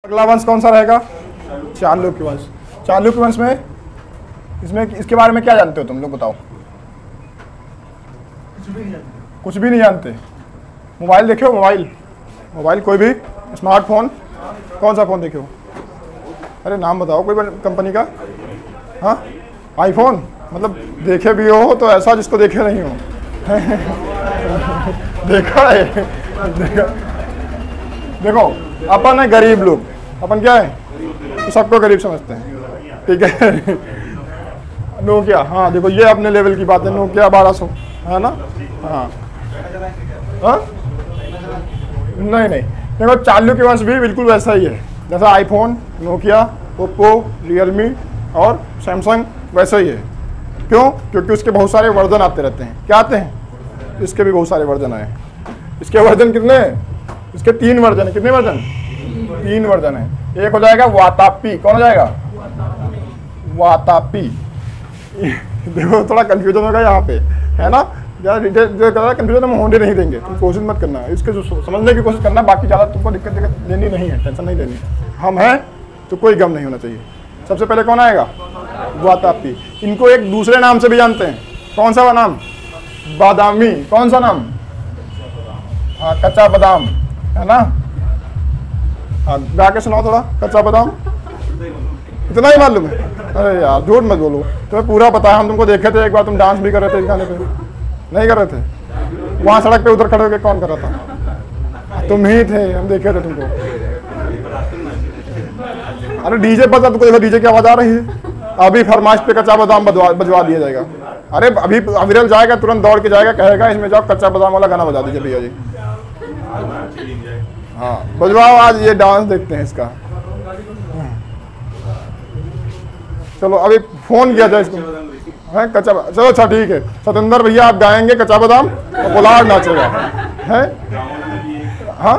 अगला वंश कौन सा रहेगा? चालुक्य वंश। चालुक्य वंश में इसमें इसके बारे में क्या जानते हो तुम लोग बताओ? कुछ भी नहीं जानते। मोबाइल देखे हो? मोबाइल कोई भी स्मार्टफोन, कौन सा फ़ोन देखे हो? अरे नाम बताओ कोई कंपनी का। हाँ, आईफोन। मतलब देखे भी हो तो ऐसा जिसको देखे नहीं हो। देखा है? देखो अपन है गरीब लोग, अपन क्या है तो सबको गरीब समझते हैं, ठीक है। नोकिया, हाँ देखो ये अपने लेवल की बात है। नोकिया 1200 है ना? हाँ हाँ, नहीं देखो चालुक्य वंश भी बिल्कुल वैसा ही है जैसा आईफोन, नोकिया, ओप्पो, रियलमी और सैमसंग वैसा ही है। क्यों? क्योंकि उसके बहुत सारे वर्जन आते रहते हैं। क्या आते हैं? इसके भी बहुत सारे वर्जन आए। इसके वर्जन कितने हैं? इसके 3 वर्जन है। कितने वर्जन? 3 वर्जन है। एक हो जाएगा वातापी। कौन हो जाएगा? वातापी। देखो थोड़ा कंफ्यूजन होगा यहाँ पे, है ना? ज़्यादा डिटेल जो कर रहा है कंफ्यूजन हम होने नहीं देंगे, तुम कोशिश मत करना इसके जो समझने की कोशिश करना। बाकी ज़्यादा तुमको दिक्कत लेनी नहीं है, टेंशन नहीं लेनी। हम हैं तो कोई गम नहीं होना चाहिए। सबसे पहले कौन आएगा? वातापी। इनको एक दूसरे नाम से भी जानते हैं। कौन सा नाम? बादामी। कौन सा नाम? हाँ, कच्चा बादाम, है ना? हाँ, गा के सुनाओ थोड़ा। कच्चा बादाम इतना ही मालूम है? अरे यार झूठ मत बोलो, तुम्हें पूरा पता है। हम तुमको देखे थे एक बार, तुम डांस भी कर रहे थे इस गाने पे। नहीं कर रहे थे? वहाँ सड़क पे उधर खड़े होकर कौन कर रहा था? तुम ही थे, हम देखे थे तुमको। अरे डीजे पर तुमको देखो, डीजे की आवाज आ रही है। अभी फरमाइश पे कच्चा बादाम बजवा दिया जाएगा। अरे अभी अविरल जाएगा, तुरंत दौड़ के जाएगा, कहेगा इसमें जाओ कच्चा बादाम वाला गाना बजा दीजिए भैया जी। हाँ बजवाओ, आज ये डांस देखते हैं इसका। चलो अभी फोन किया जाए इसको, है कच्चा। चलो अच्छा ठीक है, सतेंद्र भैया आप गाएंगे कच्चा बादाम और पोलार्ड नाचेगा, है? हाँ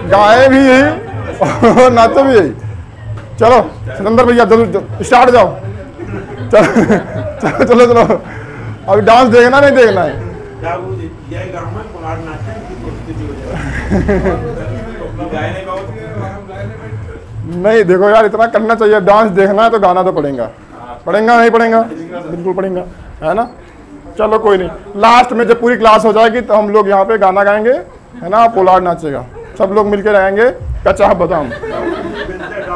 गाए भी यही नाचो भी यही। चलो सतेंद्र भैया जरूर स्टार्ट जाओ। चलो चलो चलो, अभी डांस देखना नहीं देखना है? नहीं देखो यार, इतना करना चाहिए। डांस देखना है तो गाना तो पड़ेगा। पड़ेगा नहीं पड़ेगा? बिल्कुल पड़ेगा, है ना? चलो कोई नहीं, लास्ट में जब पूरी क्लास हो जाएगी तो हम लोग यहाँ पे गाना गाएंगे, है ना? पोलार्ड नाचेगा, सब लोग मिलके गाएंगे कच्चा बादाम।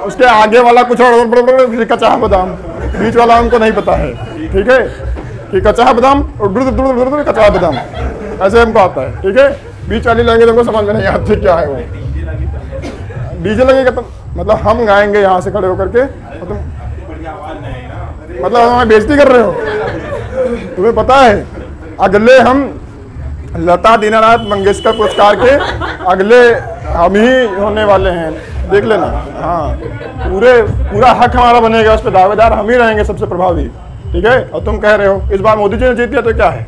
उसके आगे वाला कुछ और, फिर कच्चा बादाम, बीच वाला हमको नहीं पता है, ठीक है? कि कच्चा बादाम और कच्चा बादाम ऐसे हमको आता है, ठीक है? बीच वाली लैंग्वेज हमको समझ में नहीं आती क्या है वो। डीजे लगेगा तो मतलब हम गाएंगे यहाँ से खड़े होकर के, और तुम मतलब हमें बेइज्जती कर रहे हो। तुम्हें पता है अगले हम लता दीनानाथ मंगेशकर पुरस्कार के अगले हम ही होने वाले हैं, देख लेना। हाँ पूरा हक हमारा बनेगा, उस पर दावेदार हम ही रहेंगे सबसे प्रभावी, ठीक है? और तुम कह रहे हो इस बार मोदी जी ने जीत लिया तो क्या है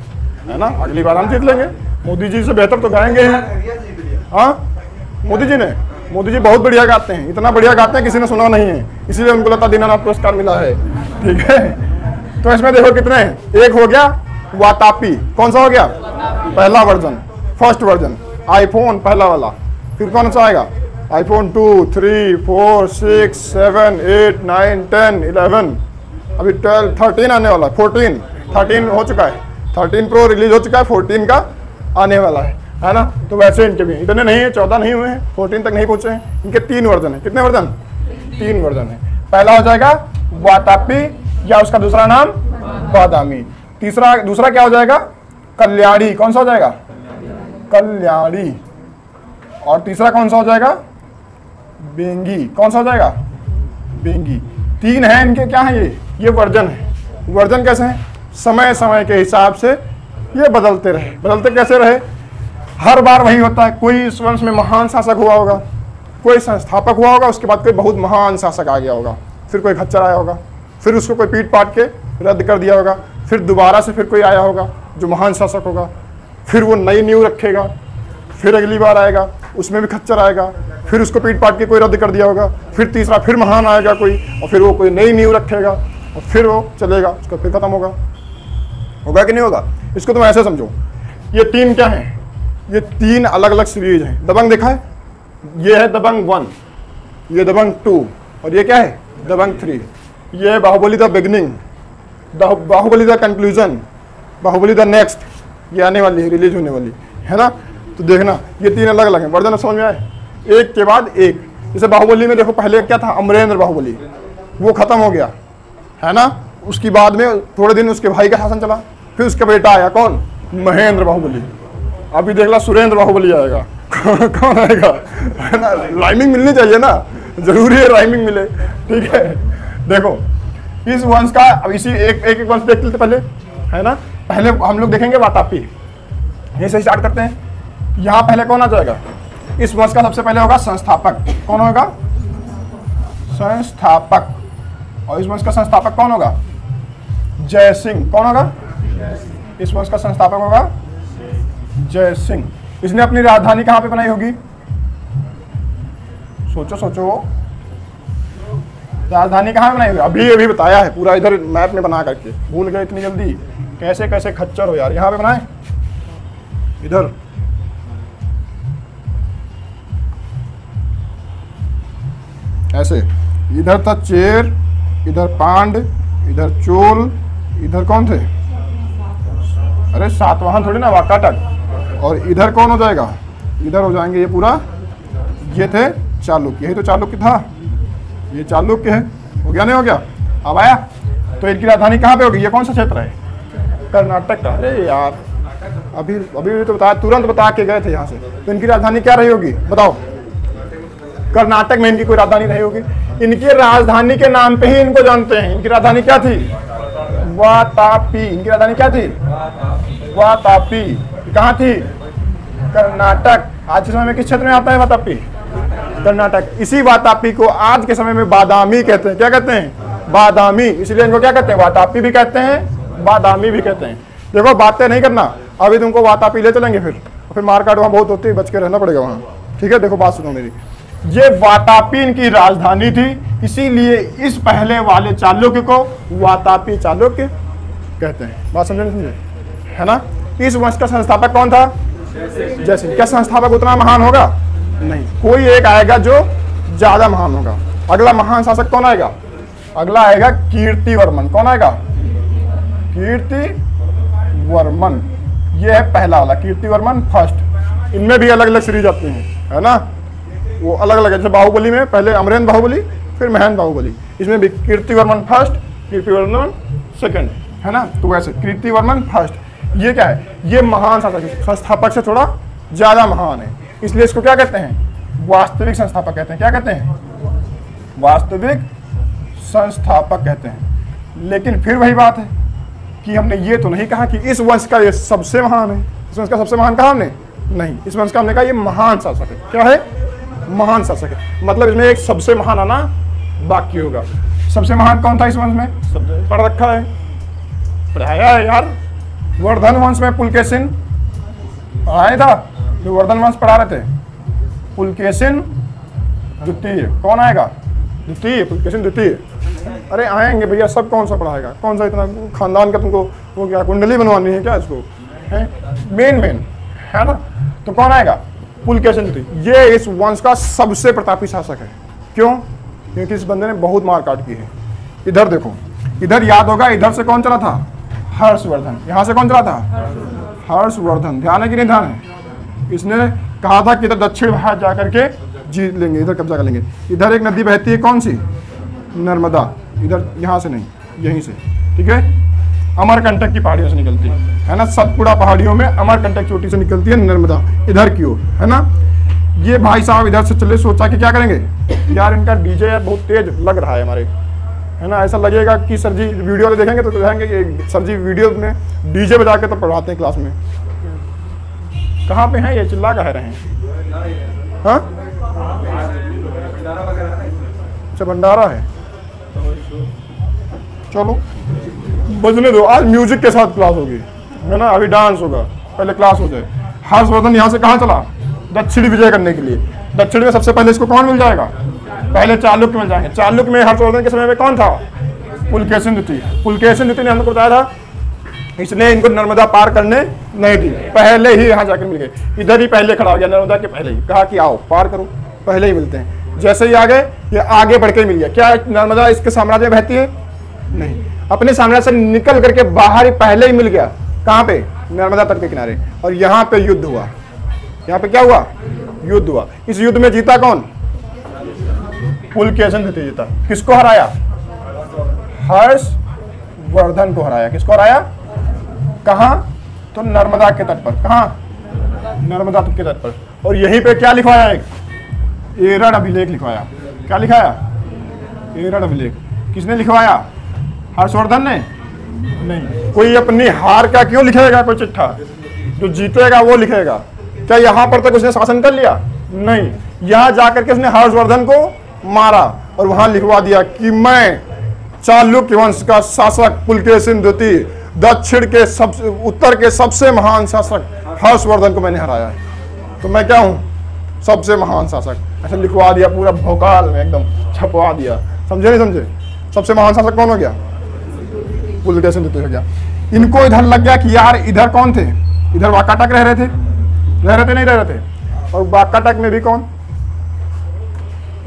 ना? अगली बार हम जीत लेंगे। मोदी जी से बेहतर तो गाएंगे ही। हाँ मोदी जी बहुत बढ़िया गाते हैं, इतना बढ़िया गाते हैं किसी ने सुना नहीं है, इसीलिए उनको लता दीनानाथ पुरस्कार मिला है, ठीक है? तो इसमें देखो कितने हैं। एक हो गया वातापी। कौन सा हो गया? पहला वर्जन, फर्स्ट वर्जन आईफोन पहला वाला। फिर कौन सा आएगा? आईफोन 2, 3, 4, 6, 7, 8, 9, 10, 11, अभी 12, 13 आने वाला, 14, 13 हो चुका है, 13 प्रो रिलीज हो चुका है, 14 का आने वाला है ना? तो वैसे इनके भी इतने नहीं है, 14 नहीं हुए हैं, 14 तक नहीं पहुंचे हैं। इनके 3 वर्जन है। कितने वर्जन? 3 वर्जन है। पहला हो जाएगा वातापी या उसका दूसरा नाम बादामी। दूसरा क्या हो जाएगा? कल्याणी। कौन सा हो जाएगा? कल्याणी। और तीसरा कौन सा हो जाएगा? बेंगी। कौन सा हो जाएगा? बेंगी। 3 है इनके। क्या है ये वर्जन है। वर्जन कैसे हैं? समय समय के हिसाब से ये बदलते रहे। बदलते कैसे रहे? हर बार वही होता है, कोई इस वंश में महान शासक हुआ होगा, कोई संस्थापक हुआ होगा, उसके बाद कोई बहुत महान शासक आ गया होगा, फिर कोई खच्चर आया होगा, फिर उसको कोई पीट पाट के रद्द कर दिया होगा, फिर दोबारा से फिर कोई आया होगा जो महान शासक होगा, फिर वो नई नींव रखेगा, फिर अगली बार आएगा उसमें भी खच्चर आएगा, फिर उसको पीट पाट के कोई रद्द कर दिया होगा, फिर तीसरा फिर महान आएगा कोई, और फिर वो कोई नई नींव रखेगा और फिर वो चलेगा, उसका फिर खत्म होगा कि नहीं होगा? इसको तुम ऐसे समझो, ये 3 क्या है? ये 3 अलग अलग सीरीज हैं। दबंग देखा है? ये है दबंग 1, ये दबंग 2 और ये क्या है दबंग 3। ये है Baahubali the beginning, Baahubali the conclusion, Baahubali the next, ये आने वाली है, रिलीज होने वाली है ना। तो देखना ये 3 अलग अलग हैं वर्जन, समझ में आए, एक के बाद एक। जैसे बाहुबली में देखो पहले क्या था अमरेंद्र बाहुबली, वो खत्म हो गया है ना। उसके बाद में थोड़े दिन उसके भाई का शासन चला, फिर उसका बेटा आया कौन महेंद्र बाहुबली। अभी देख ला सुरेंद्र बाहुबली आएगा कौन आएगा है ना। राइमिंग मिलनी चाहिए ना, जरूरी है राइमिंग मिले, ठीक है। देखो इस वंश का अब इसी एक वंश देख लेते पहले है ना। पहले हम लोग देखेंगे वातापी, यहीं से स्टार्ट करते हैं। यहाँ पहले कौन आ जाएगा इस वंश का, सबसे पहले होगा संस्थापक। कौन होगा संस्थापक, और इस वंश का संस्थापक कौन होगा जय सिंह। कौन होगा इस वंश का संस्थापक होगा जय सिंह। इसने अपनी राजधानी कहां पे बनाई होगी, सोचो सोचो, राजधानी कहां बनाई होगी। अभी अभी बताया है पूरा, इधर मैप में बना करके, भूल गए इतनी जल्दी, कैसे कैसे खच्चर हो यार। यहां पे बनाए इधर, ऐसे, इधर था चेर, इधर पांड, इधर चोल, इधर कौन थे, अरे सातवाहन थोड़ी ना, वाकाटक। और इधर कौन हो जाएगा, इधर हो जाएंगे ये पूरा, ये थे चालुक्य। यही तो चालुक्य था, ये चालुक्य है। हो गया नहीं हो गया, अब आया। तो इनकी राजधानी कहाँ पे होगी, ये कौन सा क्षेत्र है कर्नाटक का। अरे यार अभी अभी तो बताया, तुरंत बता के गए थे यहाँ से। तो इनकी राजधानी क्या रही होगी बताओ, कर्नाटक में इनकी कोई राजधानी रही होगी। इनकी राजधानी के नाम पे ही इनको जानते हैं। इनकी राजधानी क्या थी, वातापी। इनकी राजधानी क्या थी, वातापी। कहाँ थी, कर्नाटक। आज के समय में किस क्षेत्र में आता है वातापी, कर्नाटक। इसी वातापी को आज के समय में बादामी कहते हैं। क्या कहते हैं, बादामी। इसलिए इनको क्या कहते हैं, वातापी भी कहते हैं, बादामी भी कहते हैं। देखो बातें नहीं करना, अभी तुमको वातापी ले चलेंगे, फिर मारकाट वहाँ बहुत होती है, बच के रहना पड़ेगा वहाँ, ठीक है। देखो बात सुनो मेरी, ये वातापी इनकी राजधानी थी, इसीलिए इस पहले वाले चालुक्य को वातापी चालुक्य कहते हैं। बात समझे नहीं समझे, है ना। इस वंश का संस्थापक कौन था, जय सिंह। क्या संस्थापक उतना महान होगा, नहीं, कोई एक आएगा जो ज्यादा महान होगा। अगला महान शासक कौन आएगा, अगला आएगा कीर्तिवर्मन। कौन आएगा, कीर्तिवर्मन। ये है पहला वाला, कीर्तिवर्मन फर्स्ट। इनमें भी अलग अलग सीरीज आती हैं, है ना, वो अलग अलग है। जैसे बाहुबली में पहले अमरेंद्र बाहुबली, फिर महेंद्र बाहुबली। इसमें भी कीर्तिवर्मन फर्स्ट, कीर्तिवर्मन सेकंड, है ना। तो वैसे कीर्तिवर्मन फर्स्ट, ये क्या है, ये महान शासक है, संस्थापक से थोड़ा ज्यादा महान है, इसलिए इसको क्या कहते हैं, वास्तविक संस्थापक कहते हैं। क्या कहते हैं, वास्तविक संस्थापक कहते हैं। लेकिन फिर वही बात है कि हमने ये तो नहीं कहा कि इस वंश का ये सबसे महान है। इस वंश का सबसे महान कहा हमने, नहीं, इस वंश का हमने कहा ये महान शासक है। क्या है, महान शासक है। मतलब इसमें एक सबसे महान आना बाकी होगा। सबसे महान कौन था इस वंश में, सब पढ़ रखा है, पढ़ाया है यार। वर्धन वंश में पुलकेशिन पढ़ाया था, जो वर्धन वंश पढ़ा रहे थे, पुलकेशिन द्वितीय। कौन आएगा, द्वितीय, पुलकेशिन द्वितीय। अरे आएंगे भैया, सब कौन सा पढ़ाएगा, कौन सा इतना खानदान का तुमको वो क्या कुंडली बनवानी है क्या इसको, है मेन है ना। तो कौन आएगा, पुलकेशिन द्वितीय। ये इस वंश का सबसे प्रतापी शासक है। क्यों, क्योंकि इस बंदे ने बहुत मारकाट की है। इधर देखो, इधर याद होगा, इधर से कौन चला था, हर्षवर्धन। यहाँ से कौन चला था, हर्षवर्धन। ध्यान है कि नहीं ध्यान है। इसने कहा था कि इधर दक्षिण भारत जा करके जीत लेंगे, इधर कब्जा कर लेंगे। इधर एक नदी बहती है, कौन सी, नर्मदा। इधर यहाँ से नहीं, यहीं से, ठीक है। अमरकंटक की पहाड़ियों से निकलती है ना, सतपुड़ा पहाड़ियों में अमरकंटक चोटी से निकलती है नर्मदा, इधर की ओर, है ना। ये भाई साहब इधर से चले, सोचा कि क्या करेंगे यार, इनका डीजे यार बहुत तेज लग रहा है हमारे, है ना। ऐसा लगेगा कि सर जी वीडियो में देखेंगे तो कहेंगे कि सर जी वीडियो में डीजे बजा के तो पढ़ाते हैं क्लास में। कहाँ पे हैं ये, चिल्ला कह रहे हैं, हाँ अच्छा भंडारा है, चलो बजने दो। आज म्यूजिक के साथ क्लास होगी, है ना, अभी डांस होगा, पहले क्लास हो जाए। हर्षवर्धन यहाँ से कहाँ चला, दक्षिण विजय करने के लिए। दक्षिण में सबसे पहले इसको कौन मिल जाएगा, पहले चालुक्य मिल जाएंगे। चालुक्य में हर्षवर्धन के समय में कौन था, पुलकेशिन द्वितीय। पुलकेशिन द्वितीय ने हमको बताया था, इसने इनको नर्मदा पार करने नहीं दी, पहले ही यहाँ जाकर मिल गए। इधर ही पहले खड़ा हो गया, नर्मदा के पहले ही, कहा कि आओ पार करो, पहले ही मिलते हैं। जैसे ही आ गए ये आगे बढ़ के मिल गया। क्या नर्मदा इसके साम्राज्य में बहती है? नहीं, अपने साम्राज्य से निकल करके बाहर ही पहले ही मिल गया। कहां पे? नर्मदा तट के किनारे। और यहां पे युद्ध हुआ। यहां पे क्या हुआ? युद्ध हुआ। इस युद्ध में जीता कौन? पुलकेशिन द्वितीय जीता। किसको हराया? हर्षवर्धन को हराया। किसको हराया? कहां? तो नर्मदा के तट पर। कहां? नर्मदा के तट पर। और यहीं पे क्या लिखवाया? एक एरड़ अभिलेख लिखवाया। क्या लिखाया? एरड़ अभिलेख। किसने लिखवाया? हर्षवर्धन ने? नहीं। कोई अपनी हार का क्यों लिखेगा कोई चिट्ठा? जो जीतेगा वो लिखेगा। क्या यहां पर तक उसने शासन कर लिया? नहीं। यहां जाकर के उसने हर्षवर्धन को मारा और वहां लिखवा दिया कि मैं चालुक्य वंश का शासक पुलकेशिन द्वितीय, दक्षिण के सबसे उत्तर के सबसे महान शासक हर्षवर्धन को मैंने हराया है। तो मैं क्या हूं? सबसे महान शासक। ऐसा लिखवा दिया पूरा भोकाल में, एकदम छपवा दिया। समझे नहीं समझे? सबसे महान शासक कौन हो गया? पुलकेशिन द्वितीय हो गया। इनको इधर लग गया कि यार इधर कौन थे? इधर वाकाटक रह रहे थे नहीं रह रहे थे। और वाकाटक में भी कौन?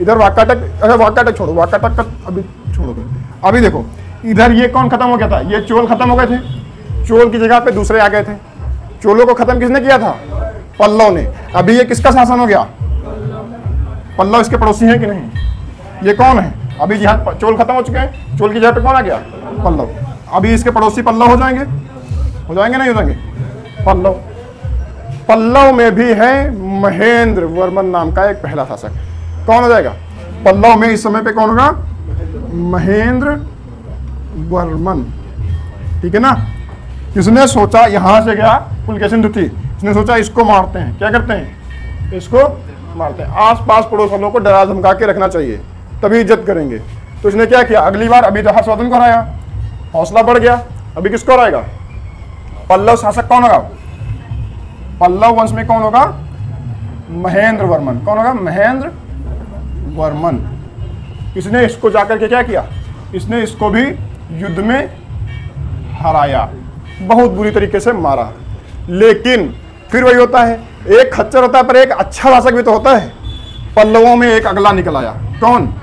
इधर वाकाटक, अच्छा वाकाटक छोड़ो, वाकाटक का अभी छोड़ो। अभी देखो इधर ये कौन खत्म हो गया था? ये चोल खत्म हो गए थे। चोल की जगह पे दूसरे आ गए थे। चोलों को खत्म किसने किया था? पल्लव ने। अभी ये किसका शासन हो गया? पल्लव इसके पड़ोसी हैं कि नहीं? ये कौन है? अभी जहाँ चोल खत्म हो चुके हैं, चोल की जगह पे कौन आ गया? पल्लव। अभी इसके पड़ोसी पल्लव हो जाएंगे नहीं हो जाएंगे? पल्लव। पल्लव में भी है महेंद्र वर्मन नाम का एक पहला शासक। कौन हो जाएगा? पल्लव में इस समय पे कौन होगा? महेंद्र वर्मन। ठीक है ना? इसने सोचा, यहां से गया पुलकेशिन द्वितीय, इसने सोचा इसको मारते हैं। क्या करते हैं? इसको मारते हैं। आस पास पड़ोस वालों को डरा धमका के रखना चाहिए, तभी इज्जत करेंगे। तो इसने क्या किया? अगली बार अभी तो हर्षवर्धन को हराया, हौसला बढ़ गया। अभी किसको हराएगा? पल्लव शासक कौन होगा? पल्लव वंश में कौन होगा? महेंद्र वर्मन। कौन होगा? महेंद्र वर्मन। इसने इसको जाकर के क्या किया? इसने इसको भी युद्ध में हराया, बहुत बुरी तरीके से मारा। लेकिन फिर वही होता है, एक खच्चर होता है पर एक अच्छा शासक भी तो होता है। पल्लवों में एक अगला निकल आया। कौन?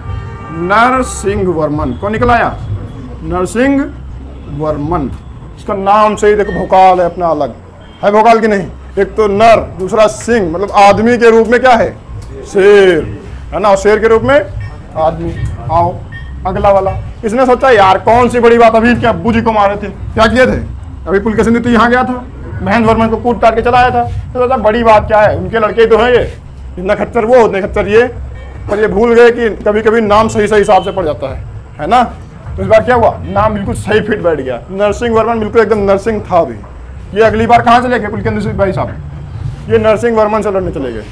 नरसिंह वर्मन। कौन निकल आया? नरसिंह वर्मन। इसका नाम से ही देखो भोकाल है अपना, अलग है भोकाल की नहीं? एक तो नर, दूसरा सिंह, मतलब आदमी के रूप में क्या है? शेर है ना, और शेर के रूप में आदमी। आओ अगला वाला। इसने सोचा यार कौन सी बड़ी बात, अभी क्या अब्बू जी को मारे थे, क्या किए थे? अभी पुलकेशिन द्वितीय यहाँ गया था, महेंद्र वर्मन को कूट काट के चला आया था। तो सोचा बड़ी बात क्या है, उनके लड़के तो हैं ये, इतना खच्चर वो, उतने खच्चर ये। पर ये भूल गए कि कभी कभी नाम सही सही हिसाब से पड़ जाता है ना। तो इस बार क्या हुआ? नाम बिल्कुल सही फिट बैठ गया। नरसिंह वर्मन बिल्कुल एकदम नरसिंह था भी। ये अगली बार कहाँ चले गए पुलकेशिन भाई साहब? ये नरसिंह वर्मन से लड़ने चले गए।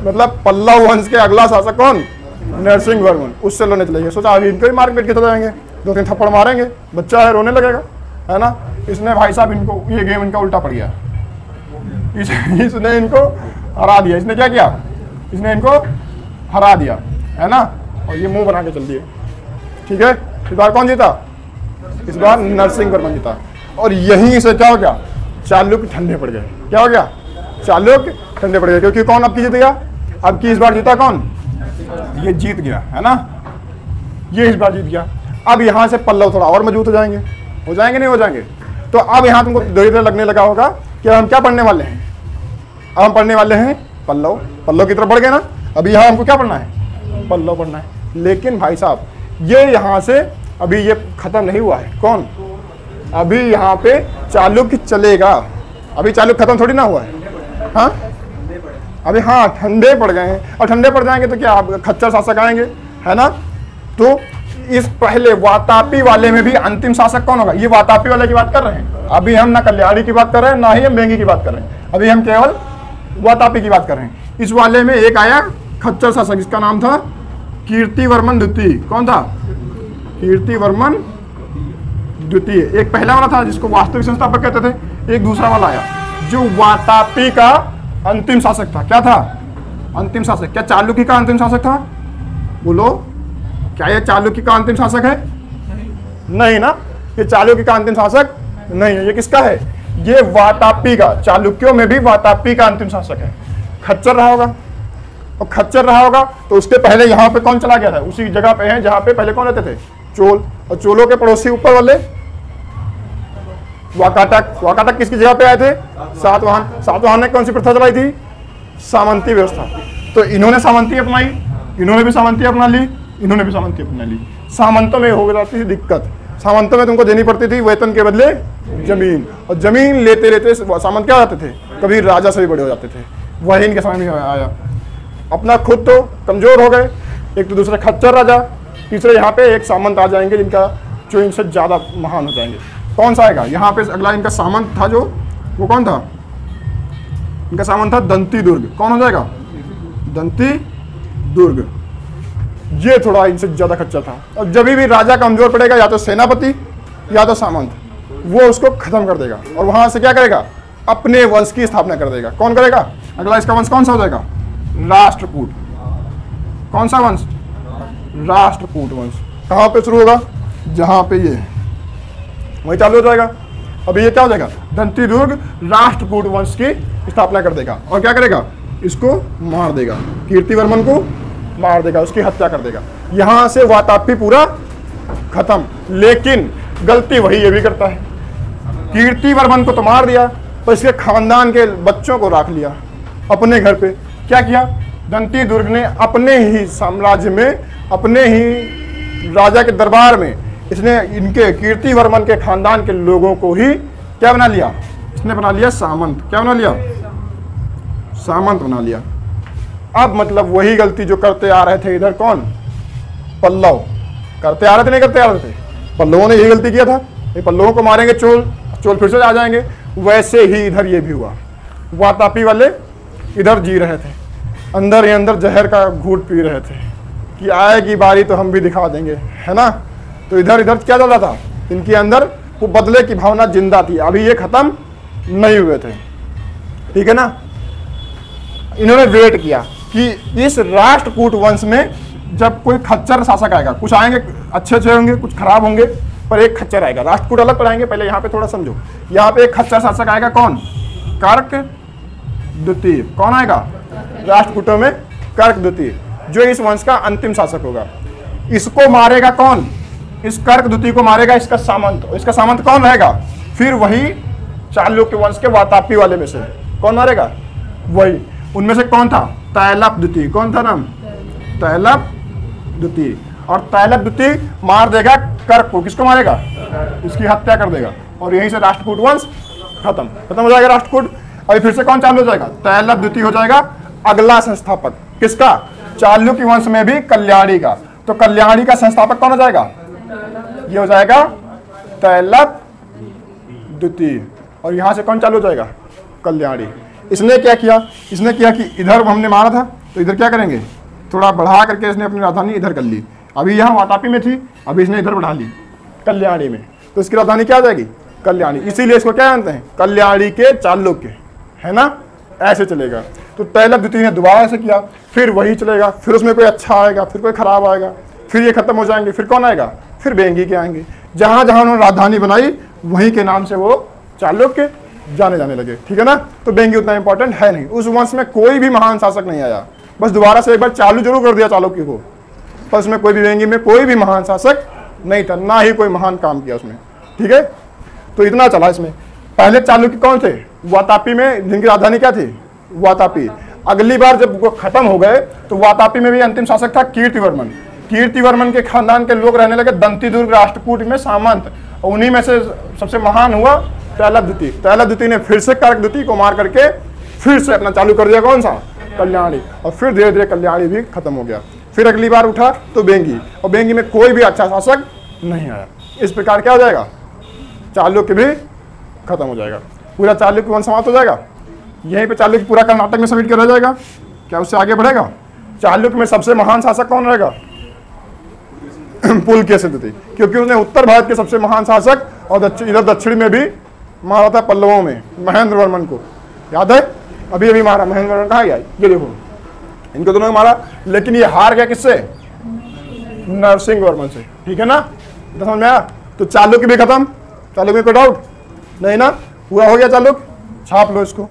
मतलब पल्लव वंश के अगला शासक कौन? नरसिंह वर्मन। उससे लड़ने चले गए। सोचा अभी इनको ही मार पीट के चले जाएंगे, 2-3 थप्पड़ मारेंगे, बच्चा है रोने लगेगा, है ना। इसने भाई साहब इनको, ये गेम इनका उल्टा पड़ गया। इसने इनको हरा दिया। इसने क्या किया? इसने इनको हरा दिया, है ना। और ये मुंह बना के चल दिए। ठीक है, इस बार कौन जीता? इस बार नरसिंह वर्मन जीता। और यहीं से क्या हो गया? चालुक्य ठंडे पड़ गए। क्या हो गया? चालुक्य ठंडे पड़ गए। क्योंकि कौन अब की जीत गया? अब की इस बार जीता कौन? ये जीत गया, है ना। ये इस बार जीत गया। अब यहाँ से पल्लव थोड़ा और मजबूत हो जाएंगे नहीं हो जाएंगे? तो अब यहाँ तुमको धीरे धीरे लगने लगा होगा कि हम क्या पढ़ने वाले हैं? अब हम पढ़ने वाले हैं पल्लव। पल्लव की तरफ बढ़ गए ना। अभी यहाँ हमको क्या पढ़ना है? पल्लव पढ़ना है। लेकिन भाई साहब ये यहाँ से अभी ये खत्म नहीं हुआ है। कौन? अभी यहाँ पे चालुक्य चलेगा। अभी चालुक्य खत्म थोड़ी ना हुआ है। हाँ अभी, हाँ ठंडे पड़ गए हैं। और ठंडे पड़ जाएंगे तो क्या खच्चर शासक आएंगे, है ना। तो इस पहले वातापी वाले में भी अंतिम शासक कौन होगा? ये वातापी वाले की बात कर रहे हैं। अभी हम ना कल्याणी की बात कर रहे हैं, ना ही हम बेंगी की बात कर रहे हैं। अभी हम केवल वातापी की बात कर रहे हैं। इस वाले में एक आया खच्चर शासक, जिसका नाम था कीर्तिवर्मन द्वितीय। कौन था? कीर्तिवर्मन द्वितीय। एक पहला वाला था जिसको वास्तविक संस्थापक कहते थे। एक दूसरा वाला आया जो वातापी का अंतिम शासक था। क्या था? अंतिम शासक। क्या चालुक्य का अंतिम शासक था? बोलो, क्या ये चालुक्य का अंतिम शासक है? नहीं ना, ये चालुक्य का अंतिम शासक नहीं है। ये किसका है? ये वातापी का। चालुक्यों में भी वातापी का अंतिम शासक है। खच्चर रहा होगा, और खच्चर रहा होगा तो उसके पहले यहाँ पे कौन चला गया था, उसी जगह पे है जहाँ पे पहले कौन रहते थे, चोल। और चोलों के पड़ोसी ऊपर वाले वाकाटक। वाकाटक किसकी जगह पे आए थे, सातवाहन। सातवाहन ने कौन सी प्रथा चलाई थी, सामंती व्यवस्था। तो इन्होंने सामंती अपनाई, इन्होंने भी सामंती अपना ली, इन्होंने भी सामंती अपना ली। सामंतों में हो जाती थी दिक्कत, सामंतों में तुमको देनी पड़ती थी वेतन के बदले जमीन, और जमीन लेते लेते सामंत क्या हो जाते थे, कभी राजा से भी बड़े हो जाते थे। वही इनके समय में आया। अपना खुद तो कमजोर हो गए, एक तो दूसरे खच्चर राजा, तीसरे यहाँ पे एक सामंत आ जाएंगे जिनका जो इनसे ज्यादा महान हो जाएंगे। कौन सा आएगा यहाँ पे अगला, इनका सामंत था जो, वो कौन था, इनका सामंत था दंती दुर्ग। कौन हो जाएगा, दंती दुर्ग। ये थोड़ा इनसे ज्यादा खच्चर था। और जब भी राजा कमजोर पड़ेगा, या तो सेनापति या तो सामंत, वो उसको खत्म कर देगा और वहां से क्या करेगा, अपने वंश की स्थापना कर देगा। कौन करेगा, अगला इसका वंश कौन सा हो जाएगा, राष्ट्रकूट। कौन सा वंश, राष्ट्रकूट वंश। कहां पे शुरू होगा, जहां पे ये, वही चालू हो जाएगा। अभी ये क्या हो जाएगा, दंती दुर्ग राष्ट्रकूट वंश की स्थापना कर देगा। और क्या करेगा, इसको मार देगा, कीर्तिवर्मन को मार देगा, उसकी हत्या कर देगा। यहां से वातापी पूरा खत्म। लेकिन गलती वही ये भी करता है, कीर्तिवर्मन को तो मार दिया, पर इसके खानदान के बच्चों को रख लिया अपने घर पे। क्या किया, दंती दुर्ग ने अपने ही साम्राज्य में, अपने ही राजा के दरबार में इसने इनके कीर्तिवर्मन के खानदान के लोगों को ही क्या बना लिया, इसने बना लिया सामंत। क्या बना लिया, सामंत बना लिया। अब मतलब वही गलती जो करते आ रहे थे इधर कौन, पल्लव करते आ रहे थे, नहीं करते आ रहे थे, पल्लवों ने यही गलती किया था। ये पल्लवों को मारेंगे चोल, चोल फिर से आ जाएंगे। वैसे ही इधर ये भी हुआ, वातापी वाले इधर जी रहे थे, अंदर ही अंदर जहर का घूंट पी रहे थे कि आएगी बारी तो हम भी दिखा देंगे, है ना। तो इधर इधर क्या चल रहा था, इनके अंदर वो बदले की भावना जिंदा थी, अभी ये खत्म नहीं हुए थे, ठीक है ना। इन्होंने वेट किया कि इस राष्ट्रकूट वंश में जब कोई खच्चर शासक आएगा, कुछ आएंगे अच्छे अच्छे होंगे, कुछ खराब होंगे, पर एक खच्चर आएगा। राष्ट्रकूट अलग पढ़ाएंगे, पहले यहाँ पे थोड़ा समझो। यहाँ पे एक खच्चर शासक आएगा, कौन, कर्क द्वितीय। कौन आएगा, राष्ट्रकूटों में कर्क द्वितीय, जो इस वंश का अंतिम शासक होगा। इसको मारेगा कौन, इस कर्क द्वितीय को मारेगा इसका सामंत। इसका सामंत कौन रहेगा, फिर वही चालुक्य वंश के वातापी वाले में से कौन मारेगा, वही। उनमें से कौन था, तैलप द्वितीय। कौन था नाम, तैलप द्वितीय। और तैलप द्वितीय मार देगा कर्क को। किसको मारेगा, इसकी हत्या कर देगा, और यहीं से राष्ट्रकूट वंश खत्म हो जाएगा राष्ट्रकूट। अभी फिर से कौन चालू हो जाएगा, तैलप द्वितीय हो जाएगा अगला संस्थापक। किसका, चालुक्य वंश में भी कल्याणी का। तो कल्याणी का संस्थापक कौन हो जाएगा, ये हो जाएगा तैलप द्वितीय। और यहां से कौन चालू हो जाएगा, कल्याणी। इसने क्या किया, इसने किया कि इधर हमने मारा था तो इधर क्या करेंगे, थोड़ा बढ़ा करके इसने अपनी राजधानी इधर कर ली। अभी यहाँ वातापी में थी, अभी इसने इधर बढ़ा ली कल्याणी में, तो इसकी राजधानी क्या आ जाएगी, कल्याणी। इसीलिए इसको क्या जानते हैं, कल्याणी के चालुक्य, है ना, ऐसे चलेगा। तो तैलप द्वितीय ने दोबारा ऐसे किया, फिर वही चलेगा, फिर उसमें कोई अच्छा आएगा, फिर कोई खराब आएगा, फिर ये खत्म हो जाएंगे, फिर कौन आएगा, फिर बेंगी के आएंगे। जहां जहां उन्होंने राजधानी बनाई वहीं के नाम से वो चालुक्य जाने लगे, ठीक है ना। तो बेंगी उतना इंपॉर्टेंट है नहीं, उस वंश में कोई भी महान शासक नहीं आया, बस दोबारा से एक बार चालू जरूर कर दिया चालुक्य को, पर उसमें कोई भी बेंगी में कोई भी महान शासक नहीं था, ना ही कोई महान काम किया उसमें, ठीक है। तो इतना चला इसमें। पहले चालुक्य कौन थे, वातापी में, जिनकी राजधानी क्या थी, वातापी। अगली बार जब वो खत्म हो गए तो वातापी में भी अंतिम शासक था कीर्तिवर्मन। कीर्तिवर्मन के खानदान के लोग रहने लगे दंती दुर्ग राष्ट्रकूट में सामंत, और उन्हीं में से सबसे महान हुआ तैलप द्वितीय। तैलप द्वितीय ने फिर से कर्क द्वितीय को मार करके फिर से अपना चालू कर दिया, कौन सा, कल्याणी। और फिर धीरे धीरे कल्याणी भी खत्म हो गया। फिर अगली बार उठा तो बेंगी, और बेंगी में कोई भी अच्छा शासक नहीं आया। इस प्रकार क्या हो जाएगा, चालुक्य भी खत्म हो जाएगा, पूरा चालुक्य वंश समाप्त हो जाएगा। यहीं पे चालुक्य पूरा कर्नाटक में समेट कर रह जाएगा, क्या उससे आगे बढ़ेगा। चालुक्य में सबसे महान शासक कौन रहेगा, पुलकेशी द्वितीय, क्योंकि उसने उत्तर भारत के सबसे महान शासक और इधर दक्षिण में भी मारा था पल्लवों में महेंद्रवर्मन को, याद है, अभी अभी मारा महेंद्रवर्मन। कहाँ गया, ये देखो, इनको दोनों ने मारा, लेकिन ये हार गया किससे, नरसिंह वर्मन से, ठीक है ना। समझ में आया। तो चालुक्य भी खत्म, चालुक्य में कोई डाउट नहीं ना, पूरा हो गया चालुक्य, छाप लो इसको।